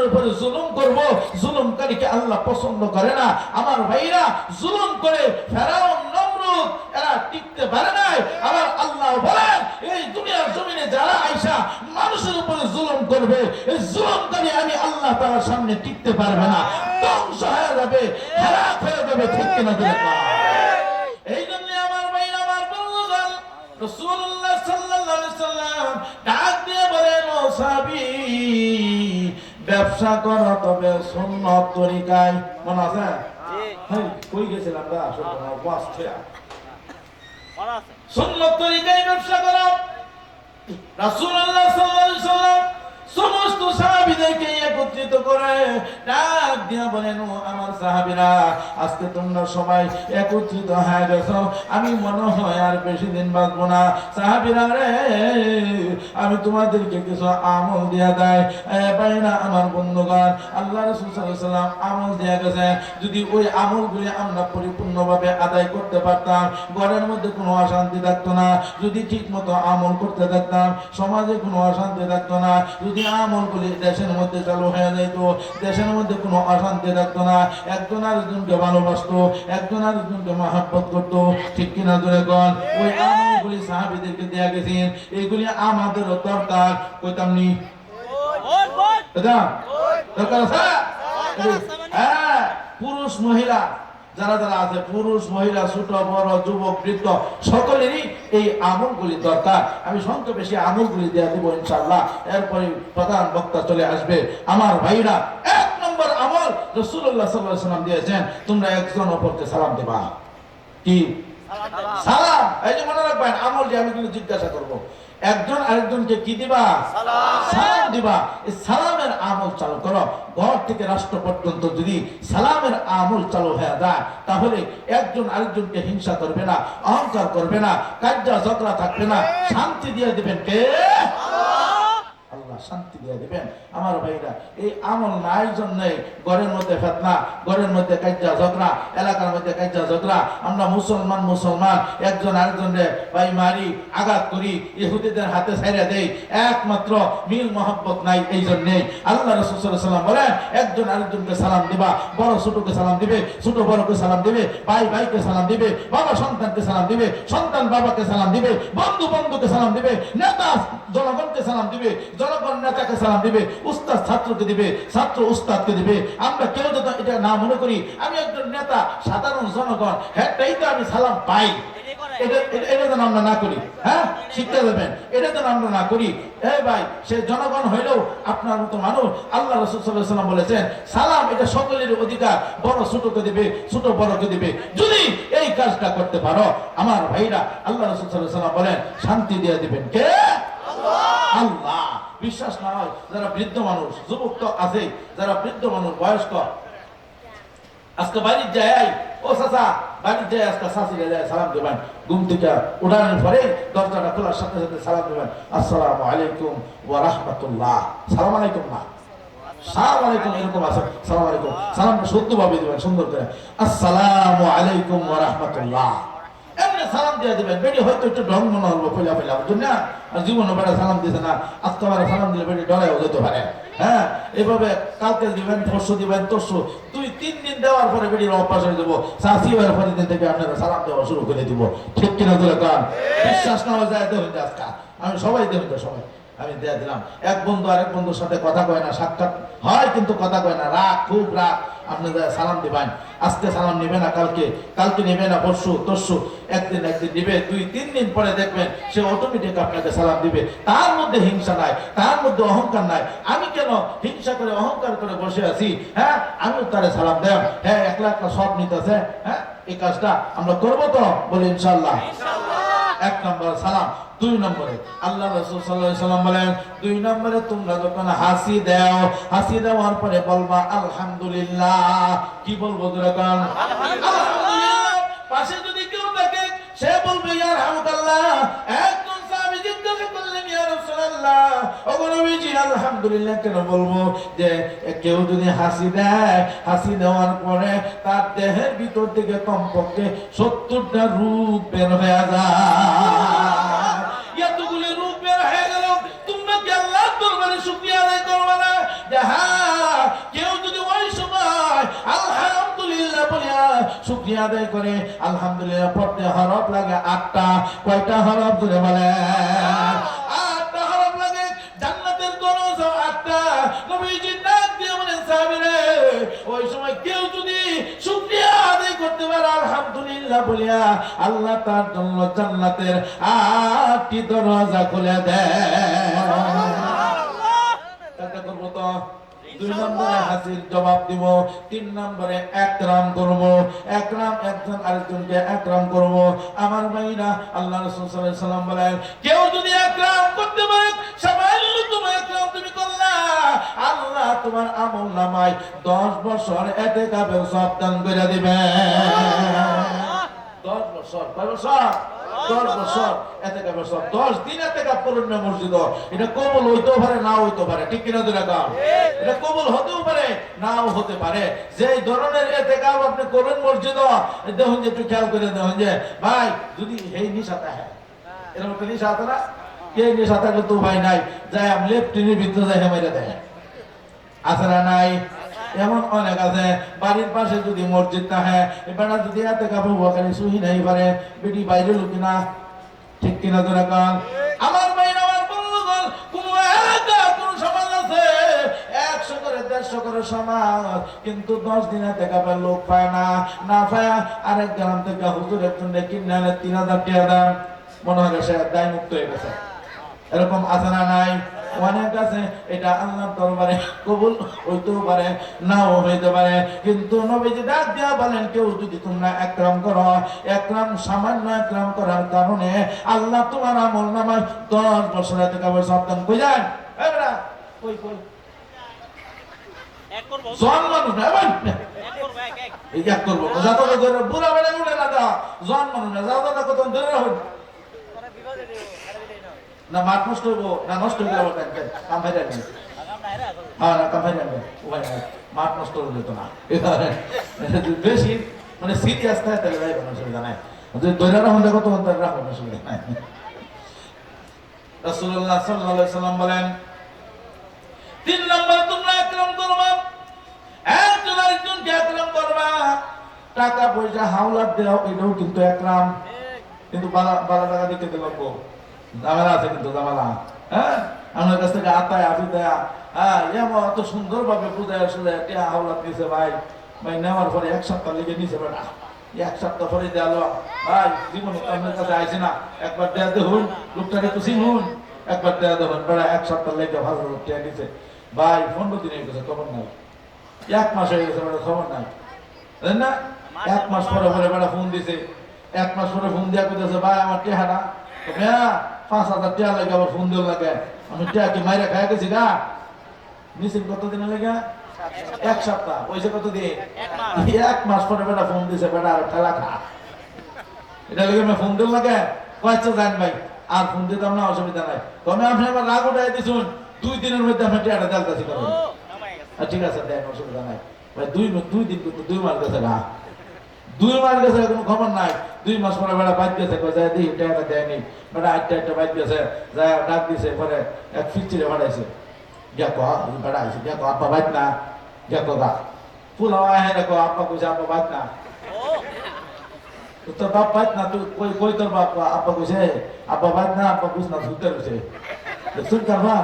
উপরে জুলুম করব, জুলুমকারীকে আল্লাহ পছন্দ করে না। আমার ভাইরা, জুলুম করে ফেরাউন, নমরুদ এরা টিকতে পারে নাই। আমার আল্লাহ বলেন, এই দুনিয়ার জমিনে যারা আইসা মানুষের উপরে জুলুম করবে, এই জুলুমকারী আমি আল্লাহ তাআলার সামনে টিকতে পারবে না, ধ্বংস হয়ে যাবে, হারাক হয়ে যাবে। ঠিক কিনা বলেন? এই জন্য আমার ভাইরা, আমার বন্ধুগণ, রাসূলুল্লাহ সাল্লাল্লাহু আলাইহি সাল্লাম ডাক দিয়ে বলেন, ও সাহাবী, ব্যবসা করো তবে সুন্নত তরিকায়। মনে আছে? হ্যাঁ, কই গেছিলাম দা? আসলে ওয়াজ থয়া সুন্নত তরিকায় ব্যবসা করো। রাসূলুল্লাহ সাল্লাল্লাহু আলাইহি সাল্লাম সমস্ত সাহাবীদেরকে একত্রিত করে ডাক দিয়া বলেন, ও আমার সাহাবীরা, আজকে তোমরা সবাই একত্রিত হয়ে গেছো, আমি মনে হয় আর বেশি দিন বাঁচবো না। সাহাবীরা রে, আমি তোমাদেরকে কিছু আমল দিয়া দেয়। বাইনা আমার বন্ধুগণ, আল্লাহ রাসূল সাল্লাল্লাহু আলাইহি সাল্লাম আমল দিয়া গেছে। যদি ওই আমলগুলি আমরা পরিপূর্ণভাবে আদায় করতে পারতাম, ঘরের মধ্যে কোনো অশান্তি থাকতো না। যদি ঠিক মতো আমল করতে থাকতাম, সমাজে কোনো অশান্তি থাকতো না। যদি আমলগুলি দেশের মধ্যে চালু হয়ে যেত, দেশের মধ্যে কোনো অশান্তি থাকতো না। একজন আরেকজনকে ভালোবাসতো, একজন আরেকজনকে মহব্বত করতো। ঠিক কিনা জোরে কোন? ওই আমলগুলি সাহাবীদেরকে দেয়া গেছেন, এইগুলি আমাদেরও দরকার। কইতাম নি দরকার আছে? হ্যাঁ, পুরুষ মহিলা যারা যারা আছে, পুরুষ মহিলা, ছোট বড়, যুবক বৃদ্ধ, সকলেরই এই আমলগুলি দরকার। আমি সংক্ষেপে সেই আমলগুলি দেওয়া দেবো ইনশাআল্লাহ। এরপরে প্রধান বক্তা চলে আসবে। আমার ভাইরা, 1 নম্বর আমল রাসূলুল্লাহ সাল্লাল্লাহু আলাইহি ওয়াসাল্লাম দিয়েছেন, তোমরা একজন অপরকে সালাম দেবা। কি সালাম? এই যে মনে রাখবেন, আমল যে আমি কিন্তু জিজ্ঞাসা করব, একজন আরেকজনকে কি দিবা? সালাম দিবা। এই সালামের আমল চালু করো। ঘর থেকে রাষ্ট্র পর্যন্ত যদি সালামের আমল চালু হয়ে যায়, তাহলে একজন আরেকজনকে হিংসা করবে না, অহংকার করবে না, কাজ্জা ঝগড়া থাকবে না, শান্তি দিয়ে দিবেন কে? আল্লাহ শান্তি দিয়ে দিবেন। আমার ভাইরা, এই আমল নাই জন্যে ঘরের মধ্যে ফিতনা, ঘরের মধ্যে কাজ্জা ঝগড়া, এলাকার মধ্যে কাজ্জা ঝগড়া। আমরা মুসলমান একজন আরেকজনের ভাই মারি, আঘাত করি, ইহুদিদের হাতে ছাইড়া দেই, একমাত্র মিল মহব্বত নাই। এই জন্যে আল্লাহ রাসূল সাল্লাল্লাহু আলাইহি ওয়াসাল্লাম বলেন, একজন আরেকজনকে সালাম দিবা। বড় ছোটকে সালাম দিবে, ছোট বড়কে সালাম দিবে, ভাই ভাইকে সালাম দিবে, বাবা সন্তানকে সালাম দিবে, সন্তান বাবাকে সালাম দিবে, বন্ধু বন্ধুকে সালাম দিবে, নেতা জনগণকে সালাম দিবে, জনগণ নেতাকে সালাম দিবে, উস্তাদ ছাত্রকে দিবে, ছাত্র উস্তাদকে দিবে। আমরা কেউ যদি এটা না মনে করি আমি একজন নেতা, সাধারণ জনগণ, হ্যাঁ তো আমি সালাম পাই, এটা যেন আমরা না করি। হ্যাঁ, শিক্ষা দেবেন, এটা যেন আমরা না করি। এই ভাই, সে জনগণ হইলেও আপনার মতো মানুষ। আল্লাহ রাসূল সাল্লাল্লাহু আলাইহি ওয়াসাল্লাম বলেছেন, সালাম এটা সকলের অধিকার, বড় ছোটকে দিবে, ছোট বড়কে দিবে। যদি এই কাজটা করতে পারো, আমার ভাইরা, আল্লাহ রাসূল সাল্লাল্লাহু আলাইহি ওয়াসাল্লাম বলেন, শান্তি দিয়ে দিবেন কে? আল্লাহ। বিশ্বাস না হয়, যারা বৃদ্ধ মানুষ, যুবক তো আছে, যারা বৃদ্ধ মানুষ, বয়স্ক, আজকে বাড়ির যায়, ও চাচা বাড়ির যায়, আজকে শাশুড়ি যায়, সালাম দেবেন। ঘুম থেকে উঠানোর পরে দরজাটা খোলার সাথে সাথে সালাম দেবেন, আসসালামু আলাইকুম ওয়া রাহমাতুল্লাহ। সালাম আলাইকুম না, সালাম আলাইকুম এরকম আছে, সালাম আলাইকুম। সালামটা শুদ্ধভাবে দিবেন, সুন্দর করে, আসসালামু আলাইকুম ওয়া রাহমাতুল্লাহ। এমনি সালাম দিয়ে দিবেন। বেটি হয়তো একটু ঢং মনে হলো, ফেলা বুঝুন না, আর জীবনে বেড়া সালাম দিয়েছে না, আজকে বেড়া সালাম দিলে বেটি ডরাইও যেতে পারে। হ্যাঁ, এভাবে কালকে দিবেন, পরশু দিবেন, তরশু 2-3 দিন দেওয়ার পরে বেটির অভ্যাস হয়ে যাবো। চাষি হওয়ার পরে দিন থেকে আপনারা সালাম দেওয়া শুরু করে দিব। ঠিক কিনা তোলা কান? বিশ্বাস না হয়ে যায় দেখুন, আজকে আমি সবাই দেখুন, সবাই আমি দিয়ে দিলাম। এক বন্ধু আরেক বন্ধুর সাথে কথা কয় না, সাক্ষাৎ হয় কিন্তু কথা কয় না, রাগ, খুব রাগ। আপনি সালাম দিবেন, আজকে সালাম নিবে না, কালকে নিবে না, পরশু তরশু, একদিন নিবে, 2-3 দিন পরে দেখবেন সে অটোমেটিক আপনাকে সালাম দিবে। তার মধ্যে হিংসা নাই, তার মধ্যে অহংকার নাই। আমি কেন হিংসা করে অহংকার করে বসে আছি? হ্যাঁ, আমিও তারে সালাম দেব। হ্যাঁ, একলা সব নিতেছে। হ্যাঁ, এই কাজটা আমরা করবো তো, বলি ইনশাআল্লাহ। 1 নম্বর সালাম। 2 নম্বরে আল্লাহ রাসূল সাল্লাল্লাহু আলাইহি ওয়াসাল্লাম বলেন, 2 নম্বরে তোমরা যখন হাসি দাও, হাসি দেওয়ার পরে বলবা আলহামদুলিল্লাহ। কি বলবো যখন? আলহামদুলিল্লাহ। পাশে যদি কেউ থাকে সে বলবে ইয়ারহামুকাল্লাহ। একজন সাহাবী জিজ্ঞাসা করলেন, ইয়া রাসূলুল্লাহ, ওগো নবীজি আলহামদুলিল্লাহ কেন বলবো? যে কেউ যদি হাসি দেয়, হাসি দেওয়ার পরে তার দেহের ভিতর থেকে কমপক্ষে 70টা রূপ বের হয়ে যায়। এতগুলি রূপ বের হয়ে গেল, তোমরা কি আল্লাহর দরবারে শুকরিয়া আদায় করবে না? যে হ্যাঁ, শুকরিয়া আদায় করে আলহামদুলিল্লাহ পড়তে হরফ লাগে 8টা। কয়টা হরফ জুড়ে বলে? 8টা হরফ লাগে। জান্নাতের দরজা 8টা। নবীজি ডাক দিয়ে বলেন সাহাবীরা, ওই সময় কেউ যদি শুকরিয়া আদায় করতে পারে আলহামদুলিল্লাহ বলিয়া, আল্লাহ তার জন্য জান্নাতের 8টি দরজা খুলে দেয়। এটা করব তো। 2 নম্বরে হাসির জবাব দিব। 3 নম্বরে একরাম করব। একরাম, একজন আরেকজনকে একরাম করব। আমার ভাইরা, আল্লাহ রাসূল সাল্লাল্লাহু আলাইহি সাল্লাম বলেন, কেউ যদি একরাম করতে পারে, সামান্য তুমি একরাম তুমি করলা, আল্লাহ তোমার আমলনামায় 10 বছর ইতিকাফের সওয়াব দান করে দিবেন। 10 বছর, কয় বছর? 10 বছর ইতিকাফের সওয়াব। 10 দিন ইতিকাফ করুন না মসজিদে। এটা কবুল হইতেও পারে, নাও হইতে পারে। ঠিক কিনা দুরা কাম? এটা কবুল হতেও পারে, নাও হতে পারে। যে ধরনের ইতিকাফ আপনি করেন মসজিদে, দেখুন যে একটু খেয়াল করে দেখুন যে ভাই যদি এই নিশাতা হয়, এরকম একটা নিশা আছে না? কে নিশা থাকলে তো ভাই নাই, যাই আমি লেফটিনের ভিতরে যাই মেরে দেয়, আছে না নাই? এমন অনেক আছে। বাড়ির পাশে যদি মসজিদ না হয়, বেড়া যদি এতে কাপড় বকারি সুহি নাই পারে, বেটি বাইরে লুকি না। ঠিক কিনা তো রাখান? আমার বাইরে আমার বন্ধুগণ, কোন এলাকা কোন সমাজ আছে 100 করে 150 করে সমাজ, কিন্তু 10 দিন এতে কাপড় লোক পায় না। না পায় আরেক গ্রাম থেকে হুজুর একজন কিনে 3000 টাকা দাম, মনে হয় সে দায় মুক্ত হয়ে গেছে। এরকম আছে না নাই? অনেক আছে। এটা আল্লাহর দরবারে কবুল হইতেও পারে, নাও হইতে পারে। কিন্তু নবীজি ডাক দিয়া বলেন, কেউ যদি তোমরা একরাম করো, একরাম সামান্য একরাম করার কারণে আল্লাহ তোমার আমলনামায় 10 বছর ইতিকাফের সওয়াব দান করে যান। এই বেটা কই কই এক করব, জন মানুষ না ভাই, এক করব, এই এক করব যত করে বুড়া বেড়া উঠে না দাও, জন মানুষ না যাও দাদা কত ধরে রাখুন না, মাঠ নষ্ট হইব না, নষ্ট হইলে আবার দেখবেন কাম ভাই রাখবেন। হ্যাঁ না, কাম ভাই রাখবেন, উপায় নাই, মাঠ নষ্ট হয়ে যেত না। বেশি মানে সিরিয়াস থাকে তাহলে যাই কোনো অসুবিধা নাই, যদি দৈরা রাখুন দেখো তখন তার রাখুন, অসুবিধা নাই। রাসূলুল্লাহ সাল্লাল্লাহু আলাইহি সাল্লাম বলেন, 3 নম্বর তোমরা একরাম করবা, একজন আরেকজনকে একরাম করবা। টাকা পয়সা হাওলাত দেওয়া এটাও কিন্তু একরাম, কিন্তু বালা টাকা দিতে লাগবো, জামেলা আছে কিন্তু জামেলা। হ্যাঁ, আমার কাছ থেকে আতায় আফি দেয়া, হ্যাঁ এমন অত সুন্দর ভাবে বুঝায় আসলে হাওলাত দিছে ভাই, ভাই নেওয়ার পরে 1 সপ্তাহ লেগে নিছে বেটা, 1 সপ্তাহ পরে দেওয়ালো ভাই, জীবনে আপনার কাছে আইসি না, একবার দেয়া দেখুন, লোকটাকে তো চিনুন, একবার দেয়া দেখুন বেড়া 1 সপ্তাহ লেগে ভালো লোকটা দিছে ভাই, 15 দিন হয়ে গেছে খবর নাই, 1 মাস হয়ে গেছে বেটা খবর নাই, তাই না? 1 মাস পরে পরে বেটা ফোন দিছে, 1 মাস পরে ফোন দিয়া কইতেছে ভাই আমার টেহারা 5,000 টাকা লাগে, আবার ফোন দেওয়া লাগে, আমি টাকা কি মাইরা খাই গেছি না, নিশ্চিত কতদিনের লেগে? 1 সপ্তাহ, ওইসে কতদিন? 1 মাস পরে বেটা ফোন দিছে, বেটা আর ঠেলা খা, এটা লেগে আমি ফোন দেওয়া লাগে, কয়েকটা জান ভাই আর ফোন দিতাম না, অসুবিধা নাই, তবে আপনি আমার রাগ উঠাই দিছুন, 2 দিনের মধ্যে আপনি টাকাটা দেলতাছি করবেন, ঠিক আছে দেন, অসুবিধা নাই ভাই, 2 দিন কিন্তু 2 মাস গেছে না, 2 মাস গেছে কোনো খবর নাই, 2 মাস পরে বেড়া বাইক গেছে, যায় দিই টাকাটা দেয়নি, বেড়া একটা বাইক গেছে, যায় ডাক দিছে, পরে এক ফিরচিরে বাড়াইছে, গিয়া কো বেড়া আইছে, গিয়া কো আব্বা বাইক না, গিয়া কো গা ফুল হওয়া হ্যাঁ দেখো আব্বা কইছে আব্বা বাইক না, তোর বাপ বাইক না, তুই কই কই তোর বাপ, আব্বা কইছে আব্বা বাইক না, আব্বা কইছে না, শুনতে কইছে শুন কারবা,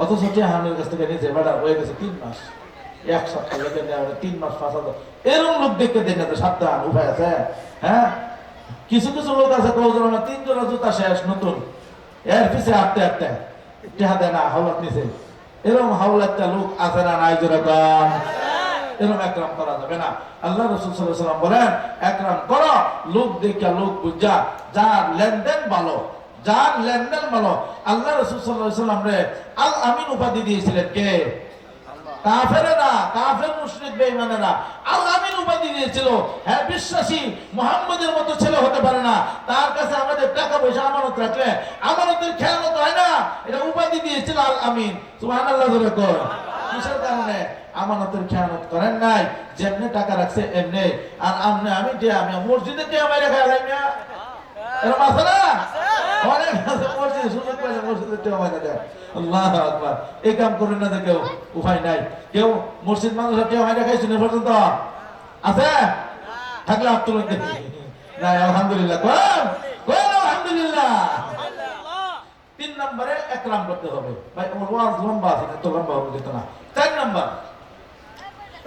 অত ছোট হামের কাছ থেকে নিয়েছে, বেড়া হয়ে গেছে 3 মাস, 1 সপ্তাহ লেগে নেওয়া 3 মাস 5,000, এরকম লোক দেখতে দেন না তো, সাবধান উপায় আছে। হ্যাঁ, কিছু কিছু লোক আছে কৌজোর না, 3 জোড়া জুতা শেষ নতুন, এর পিছে হাঁটতে হাঁটতে টেহা দেয় না, হাওলাত নিছে, এরকম হাওলাতটা লোক আছে না নাই জোরে কম? এরকম একরাম করা যাবে না। আল্লাহ রাসূল সাল্লাল্লাহু আলাইহি ওয়াসাল্লাম বলেন, একরাম করো লোক দেখা, লোক বুঝা, যার লেনদেন ভালো, যার লেনদেন ভালো। আল্লাহ রাসূল সাল্লাল্লাহু আলাইহি ওয়াসাল্লাম রে আল আমিন উপাধি দিয়েছিলেন কে? কাফেরেরা, কাফের মুশরিক বেঈমানেরা আল আমিন উপাধি দিয়েছিল। হ্যাঁ, বিশ্বাসী মুহাম্মদের মতো ছেলে হতে পারে না, তার কাছে আমাদের টাকা পয়সা আমানত রাখলে আমানতের খেয়ানত হয় না, এটা উপাধি দিয়েছিল আল আমিন। সুবহানাল্লাহ জোরে কর। কিসের কারণে? আমানতের খেয়ানত করেন নাই, যেমনি টাকা রাখছে এমনি। আর আমি মসজিদে কে আমার রেখে আলাই না, এরকম আছে না? অনেক আছে মসজিদে, সুযোগ পাইলে মসজিদে কে আমার রেখে। আল্লাহু আকবার। এই কাম করেন না, কেউ উপায় নাই। কেউ মসজিদ মানুষের কেউ আমার রেখাইছেন এ পর্যন্ত আছে? থাকলে হাত তুলে দেখি না আলহামদুলিল্লাহ কোন কোন আলহামদুলিল্লাহ 3 নম্বরে একরাম করতে হবে ভাই আমার ওয়াজ লম্বা আছে না তো লম্বা হবে যেত না 4 নম্বর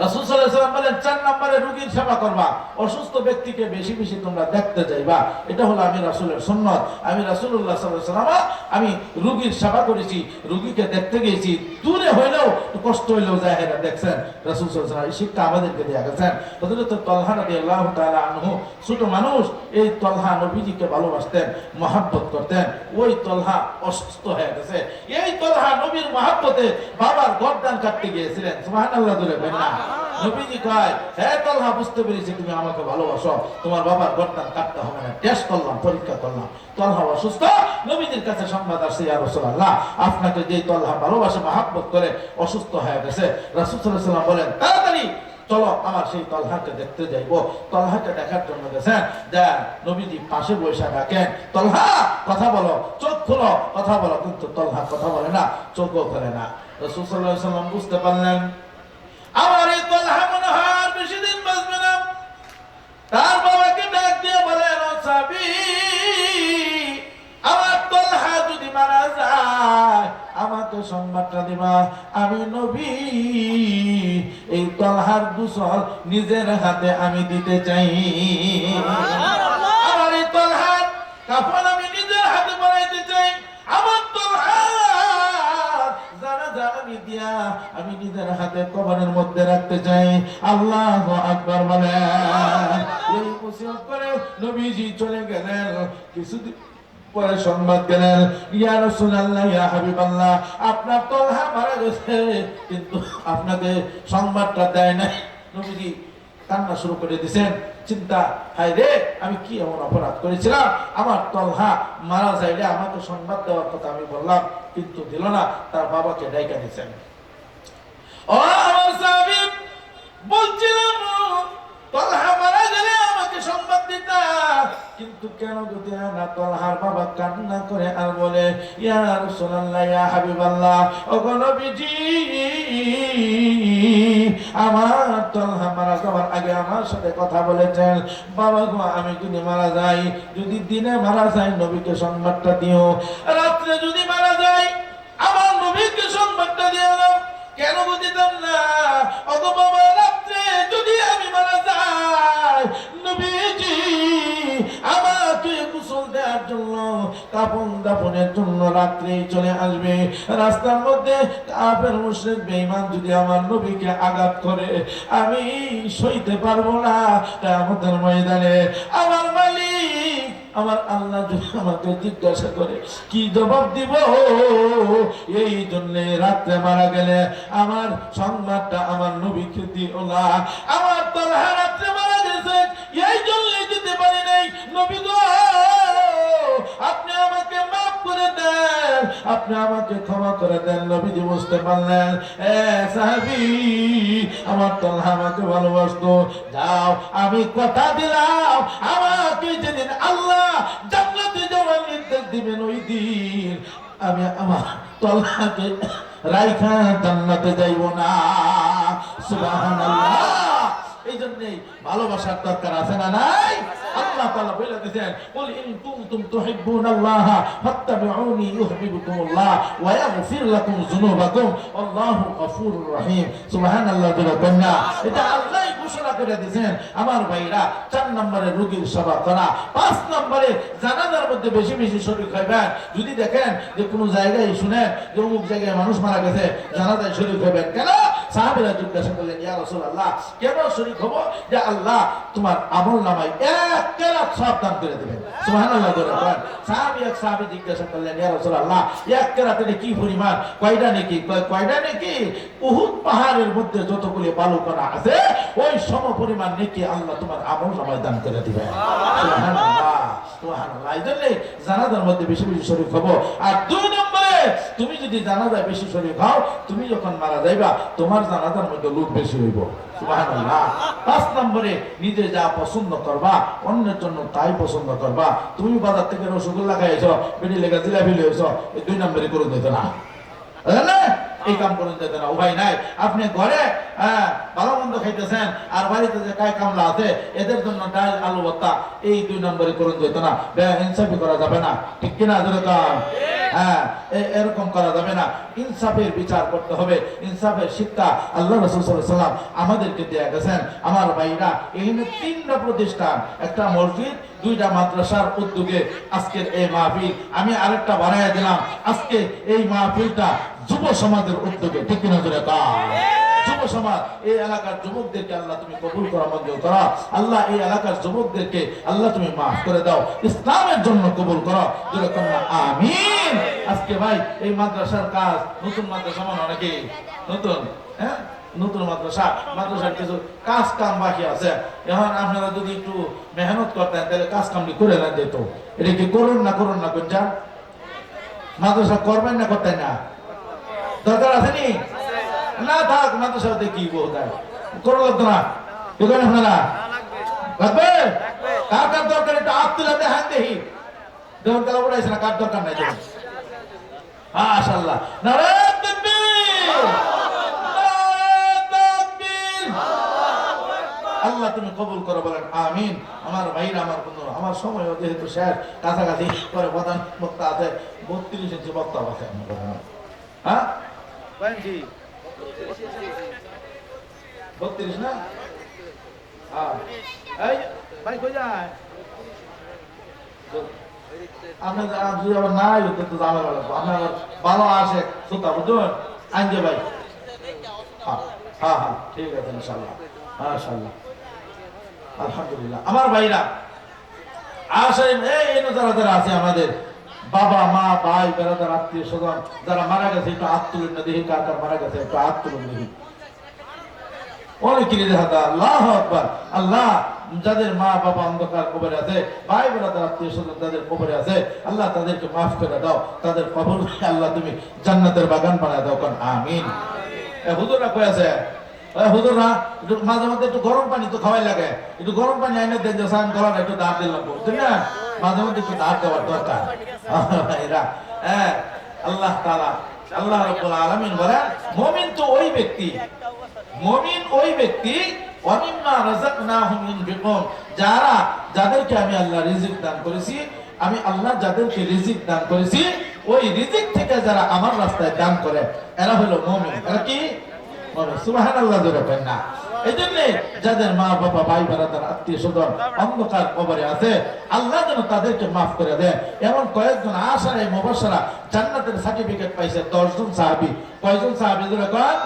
রাসূল সাল্লাল্লাহু আলাইহি ওয়াসাল্লাম বলেন 4 নম্বরে রোগীর সেবা করবা অসুস্থ ব্যক্তিকে বেশি বেশি তোমরা দেখতে যাইবা এটা হলো আমি রাসূলের সুন্নাত আমি রাসূলুল্লাহ সাল্লাল্লাহু আলাইহি ওয়াসাল্লাম আমি রোগীর সেবা করেছি রোগীকে দেখতে গিয়েছি দূরে হইলেও কষ্ট হইলেও জাহেরা দেখছেন রাসূল সাল্লাল্লাহু আলাইহি ওয়াসাল্লাম এই শিক্ষা আমাদেরকে দেয়া গেছেন হযরত তালহা রাদিয়াল্লাহু তাআলা আনহু ছোট মানুষ এই তালহা নবীজিকে ভালোবাসতেন মহব্বত করতেন ওই তালহা অসুস্থ হয়ে গেছে এই তালহা নবীর মহব্বতে বাবার গর্দান কাটতে গিয়েছিলেন সুবহানাল্লাহ বলে না নবীজি কয় হে তালহা বুঝতে পেরেছি তুমি আমাকে ভালোবাসো তোমার বাবার গর্দান কাটতে হবে না টেস্ট করলাম পরীক্ষা করলাম তালহা অসুস্থ নবীজির কাছে সংবাদ আসছে ইয়া রাসূলুল্লাহ আপনাকে যে তালহা ভালোবাসে মহব্বত করে অসুস্থ হয়ে গেছে রাসূল সাল্লাল্লাহু আলাইহি ওয়াসাল্লাম বলেন তাড়াতাড়ি চলো আমার সেই তালহাকে দেখতে যাইবো তালহাকে দেখার জন্য গেছেন যা নবীজি পাশে বসে ডাকেন তালহা কথা বলো চোখ খুলো কথা বলো কিন্তু তালহা কথা বলে না চোখও খোলে না রাসূল সাল্লাল্লাহু আলাইহি ওয়াসাল্লাম বুঝতে পারলেন আমার এই তালহা মনে হয় আর বেশি দিন বাঁচবে না তার বাবাকে ডাক দিয়ে বলেন ও সাহাবী আমার তালহা যদি মারা যায় আমাকে সংবাদটা দিবা আমি নবী এই তালহার গোসল নিজের হাতে আমি দিতে চাই আমার এই তালহার কাফন আমি নিজের হাতে বানাইতে চাই আমার তালহার জানাজা আমি দিয়া আমি নিজের হাতে কবরের মধ্যে রাখতে চাই আল্লাহু আকবার বলেন এই ওসিয়ত করে নবীজি চলে গেলেন কিছুদিন পরে সংবাদ গেলেন ইয়া রাসূলুল্লাহ ইয়া হাবিবাল্লাহ আপনার তালহা মারা গেছে কিন্তু আপনাকে সংবাদটা দেয় নাই নবীজি কান্না শুরু করে দিয়েছেন চিন্তা হায় রে আমি কি এমন অপরাধ করেছিলাম আমার তালহা মারা যাইলে আমাকে সংবাদ দেওয়ার কথা আমি বললাম কিন্তু দিল না তার বাবাকে ডাইকা দিয়েছেন ও আমার সাহাবী বলছিলাম তালহা মারা গেলে আমাকে সংবাদ দিতা কিন্তু কেন যদি না তালহার বাবা কান্না করে আর বলে ইয়া রাসূলুল্লাহ ইয়া হাবিবাল্লাহ ওগো নবীজি আমার তালহা মারা যাওয়ার আগে আমার সাথে কথা বলেছেন বাবা গো আমি যদি মারা যাই যদি দিনে মারা যাই নবীকে সংবাদটা দিও রাতে যদি মারা যাই আমার নবীকে সংবাদটা দিও কেন বুঝিতাম না ওগো বাবা রাতে যদি আমি মারা যাই নবীজি আমাকে গোসল দেওয়ার জন্য কাফন দাফনের জন্য রাত্রে চলে আসবে রাস্তার মধ্যে কাফের মুশরিক বেঈমান যদি আমার নবীকে আঘাত করে আমি সইতে পারবো না কিয়ামতের ময়দানে আমার মালিক আমার আল্লাহ যদি আমাকে জিজ্ঞাসা করে কি জবাব দিব এই জন্য রাতে মারা গেলে আমার সংবাদটা আমার নবীকে দিও না আমার তালহা রাতে মারা গেছে এই জন্য দিতে পারি নাই নবী গো আপনি আমাকে মাফ করে দেন আপনি আমাকে ক্ষমা করে দেন নবীজি বুঝতে পারলেন এ সাহাবী আমার তালহা আমাকে ভালোবাসতো যাও আমি কথা দিলাম আমাকে যেদিন আল্লাহ জান্নাতে যাওয়ার নির্দেশ দিবেন ওই দিন আমি আমার তালহাকে রাইখা জান্নাতে যাইব না সুবহানাল্লাহ এই জন্যই ভালোবাসার দরকার আছে না নাই আল্লাহ তাআলা বলে দিয়েছেন কুল ইন কুনতুম তুহিব্বুনাল্লাহ ফাত্তাবিউনি ইউহিব্বুকুমুল্লাহ ওয়া ইয়াগফির লাকুম যুনুবাকুম আল্লাহু গফুরুর রহিম সুবহানাল্লাহ বলেন এটা আল্লাহই ঘোষণা করে দিয়েছেন আমার ভাইরা 4 নম্বরে রোগীর সেবা করা 5 নম্বরে জানাজার মধ্যে বেশি বেশি শরীক হবেন যদি দেখেন যে কোনো জায়গায় শুনেন যে অমুক জায়গায় মানুষ মারা গেছে জানাজায় শরীক হবেন কেন সাহাবীরা জিজ্ঞাসা করলেন ইয়া রাসূলুল্লাহ কেন শরীক হব যে আল্লাহ তোমার আমলনামায় এক কেরাত সওয়াব দান করে দিবেন সুবহানাল্লাহ বলেন সাহাবী জিজ্ঞাসা করলেন ইয়া রাসূলুল্লাহ এক কেরাতে কি পরিমাণ কয়টা নেকি উহুদ পাহাড়ের মধ্যে যতগুলো বালুকণা আছে ওই সম পরিমাণ নেকি আল্লাহ তোমার আমলনামায় দান করে দিবেন সুবহানাল্লাহ সুবহানাল্লাহ এইজন্য জানাজার মধ্যে বেশি বেশি শরীক হব আর 2 নম্বরে তুমি যদি জানাজায় বেশি শরীক হও তুমি যখন মারা যাইবা তোমার জানাজার মধ্যে লোক বেশি হইব সুবহানাল্লাহ 5 নম্বরে নিজে যা পছন্দ করবা অন্যের জন্য তাই পছন্দ করবা তুমি বাজার থেকে রসগোল্লা খাইছো বেটি লেগা জিলাপি লইছো এই 2 নম্বরে করে দিত না এই কাম করুন যেতে না, উপায় নাই। আপনি ঘরে ভালো মন্দ খাইতেছেন আর বাড়িতে যে কাই কামলা আছে এদের জন্য ডাল আলু ভর্তা এই 2 নম্বরে করুন যেত না, ইনসাফি করা যাবে না, ঠিক কিনা যেরকম? হ্যাঁ, এরকম করা যাবে না। ইনসাফের বিচার করতে হবে। ইনসাফের শিক্ষা আল্লাহ রাসূল সাল্লাল্লাহু আলাইহি ওয়াসাল্লাম আমাদেরকে দিয়ে গেছেন। আমার ভাইরা, এখানে 3টা প্রতিষ্ঠান, একটা মসজিদ, 2টা মাদ্রাসার উদ্যোগে আজকের এই মাহফিল। আমি আরেকটা বাড়াইয়া দিলাম, আজকে এই মাহফিলটা যুব সমাজের উদ্যোগে, ঠিক কিনা যেরকম? যুব সমাজ, এই এলাকার যুবকদেরকে আল্লাহ তুমি কবুল করা, মঞ্জুর করা। আল্লাহ এই এলাকার যুবকদেরকে আল্লাহ তুমি মাফ করে দাও, ইসলামের জন্য কবুল করো, যেরকম না আমিন। আজকে ভাই এই মাদ্রাসার কাজ, নতুন মাদ্রাসা মানে অনেকে নতুন, হ্যাঁ নতুন মাদ্রাসার কিছু কাজ কাম বাকি আছে। এখন আপনারা যদি একটু মেহনত করতেন তাহলে কাজ কামটি করে না দিত। এটা কি করুন না কোনটা মাদ্রাসা করবেন না করতেন না? দরকার আছে নি? না থাক, মাদ্রাসাতে কি বোঝায় করো লাগতো না, এখানে আপনারা লাগবে। কার কার দরকার একটু হাত তুলে দেখান দেখি, দেখুন তারা উঠাইছে না, কার দরকার নাই দেখুন। মাশাআল্লাহ, নারে তাকবীর, আল্লাহ তুমি কবুল করো, বলেন আমিন। আমার ভাইরা, আমার বন্ধু, আমার সময় যেহেতু শেষ, কাছাকাছি করে প্রধান বক্তা আছে, 32 ইঞ্চি বক্তা আছে। হ্যাঁ 32 না? এই ভাই কই যায়? যদি আবার নাই হতো তো ঝামেলা লাগবো। আপনার ভালো আসে শ্রোতা, বুঝুন আনজে ভাই। হ্যাঁ হ্যাঁ ঠিক আছে, ইনশাল্লাহ মাশাআল্লাহ, আলহামদুলিল্লাহ। আমার ভাইরা আসে, এই যারা যারা আছে আমাদের বাবা মা ভাই বেড়াদার আত্মীয় স্বজন যারা মারা গেছে, একটু হাত তুলুন না দেখি, কার কার মারা গেছে একটু হাত তুলুন দেখি। অনেকেরই দেখা যায়। আল্লাহু আকবার। আল্লাহ যাদের মা বাবা অন্ধকার কবরে আছে, ভাই বেড়াদার আত্মীয় স্বজন যাদের কবরে আছে, আল্লাহ তাদেরকে মাফ করে দাও, তাদের কবর আল্লাহ তুমি জান্নাতের বাগান বানায় দাও, কোন আমিন। হুজুররা কই আছে? হুজুররা মাঝে মধ্যে একটু গরম পানি তো খাওয়াই লাগে, একটু গরম পানি আইনে দেন, স্নান করার একটু দাঁড় দিলাম, বুঝছেন না? মাঝে মধ্যে একটু দাঁড় দেওয়ার দরকার। হ্যাঁ, আল্লাহ তাআলা, আল্লাহ রাব্বুল আলামিন বলেন, মুমিন তো ওই ব্যক্তি, মুমিন ওই ব্যক্তি ওয়ামিম্মা রাযাকনাহুম ইউনফিকুন, যারা যাদেরকে আমি আল্লাহ রিজিক দান করেছি, আমি আল্লাহ যাদেরকে রিজিক দান করেছি, ওই রিজিক থেকে যারা আমার রাস্তায় দান করে এরা হলো মুমিন। এরা কি? মুমিন। সুবহানাল্লাহ জোরে বলেন না। এইজন্য যাদের মা বাবা ভাই বেড়াদার আত্মীয় স্বজন অন্ধকার কবরে আছে, আল্লাহ যেন তাদেরকে মাফ করে দেয়। এমন কয়েকজন আশারায়ে মুবাশশারা জান্নাতের সার্টিফিকেট পাইছে, 10 জন সাহাবী। কয়জন সাহাবী জোরে কন?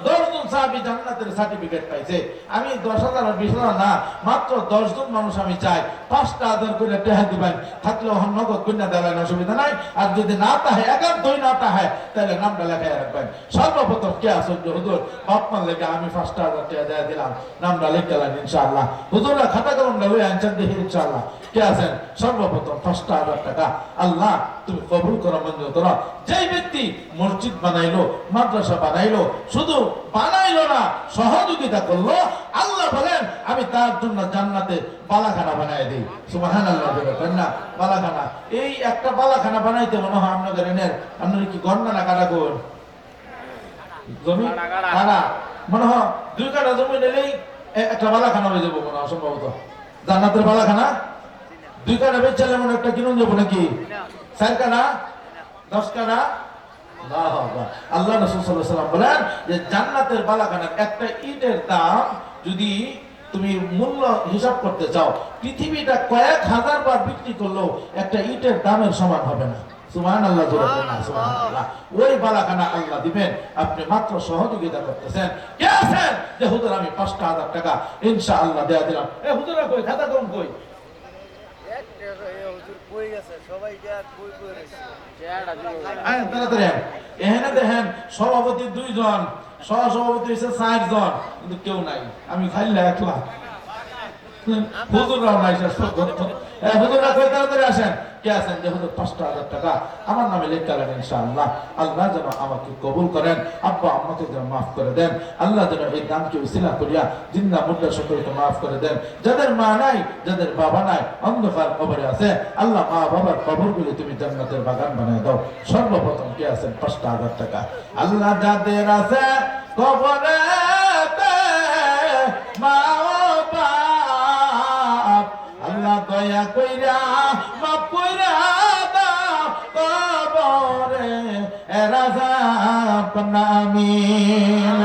10 জন সাহাবী জান্নাতের সার্টিফিকেট পাইছে। আমি 10,000 আর 20,000 না, মাত্র 10 জন মানুষ আমি চাই 5টা আদার করে টেহা দিবেন, থাকলে নগদ কন্যা দেওয়ার অসুবিধা নাই। আর যদি না তাহে, একান্তই না তাহে, তাহলে নামটা লেখায় রাখবেন। সর্বপ্রথম কে আশ্চর্য হুজুর, বাপমার লেগে আমি 5,000 টাকা দিয়ে দিলাম, নামটা লিখলাম ইনশাআল্লাহ। হুজুররা খাতা কলমটা লই আনছেন দেখি ইনশাআল্লাহ কে আছেন। সর্বপ্রথম 5,000 টাকা আল্লাহ তুমি কবুল করো, মঞ্জুর করো। যেই ব্যক্তি মসজিদ বানাইলো, মাদ্রাসা বানাইলো, শুধু বানাইলো না, সহযোগিতা করলো, আল্লাহ বলেন আমি তার জন্য জান্নাতে বালাখানা বানাই দিই। সুবহানাল্লাহ বলেন না? বালাখানা, এই একটা বালাখানা বানাইতে মনে হয় আপনাদের এনের, আপনার কি গন্না না কাটা কোন জমি কাটা, মনে হয় 2 কাঠা জমি নিলেই একটা বালাখানা হয়ে যাবো মনে হয় সম্ভবত। জান্নাতের বালাখানা 2 কাঠা বেচলে মনে একটা কিনুন যাবো নাকি? 4 কাঠা, 10 কাঠা। আল্লাহ রাসূল সাল্লাল্লাহু আলাইহি ওয়াসাল্লাম বলেন যে জান্নাতের বালাখানার একটা ইটের দাম যদি তুমি মূল্য হিসাব করতে চাও, পৃথিবীটা কয়েক হাজার বার বিক্রি করলেও একটা ইটের দামের সমান হবে না। সুবহানাল্লাহ জোরে বলেন না? সুবহানাল্লাহ। ওই বালাখানা আল্লাহ দিবেন, আপনি মাত্র সহযোগিতা করতেছেন। কে আছেন যে হুজুর আমি 5,000 টাকা ইনশাআল্লাহ দেয়া দিলাম? হুজুরা কই, খাতা কলম কই? এখানে দেখেন সভাপতি 2 জন, সহসভাপতি হয়েছে 4 জন, কিন্তু কেউ নাই, আমি খাইলে একলা। হুজুররাও নাই স্যার, হুজুররা কই তাড়াতাড়ি আসেন। কে আছেন যে হুজুর 5,000 টাকা আমার নামে লেখালেন ইনশাআল্লাহ, আল্লাহ যেন আমাকে কবুল করেন, আব্বা আম্মাকে যেন মাফ করে দেন, আল্লাহ যেন এই দানকে উসিলা করিয়া জিন্দা মুর্দা সকলকে মাফ করে দেন। যাদের মা নাই, যাদের বাবা নাই, অন্ধকার কবরে আছে, আল্লাহ মা বাবার কবরগুলি তুমি জান্নাতের বাগান বানিয়ে দাও। সর্বপ্রথম কে আছেন 5,000 টাকা। আল্লাহ যাদের আছে কবরে মা বাপ, আল্লাহ দয়া কইরা মাফ কইরা দাও কবরে রাজাব নামিন।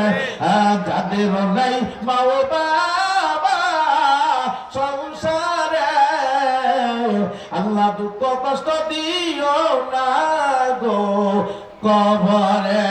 যাদের নাই মা বাবা সংসারে, আল্লাহ দুঃখ কষ্ট দিও না গো কবরে।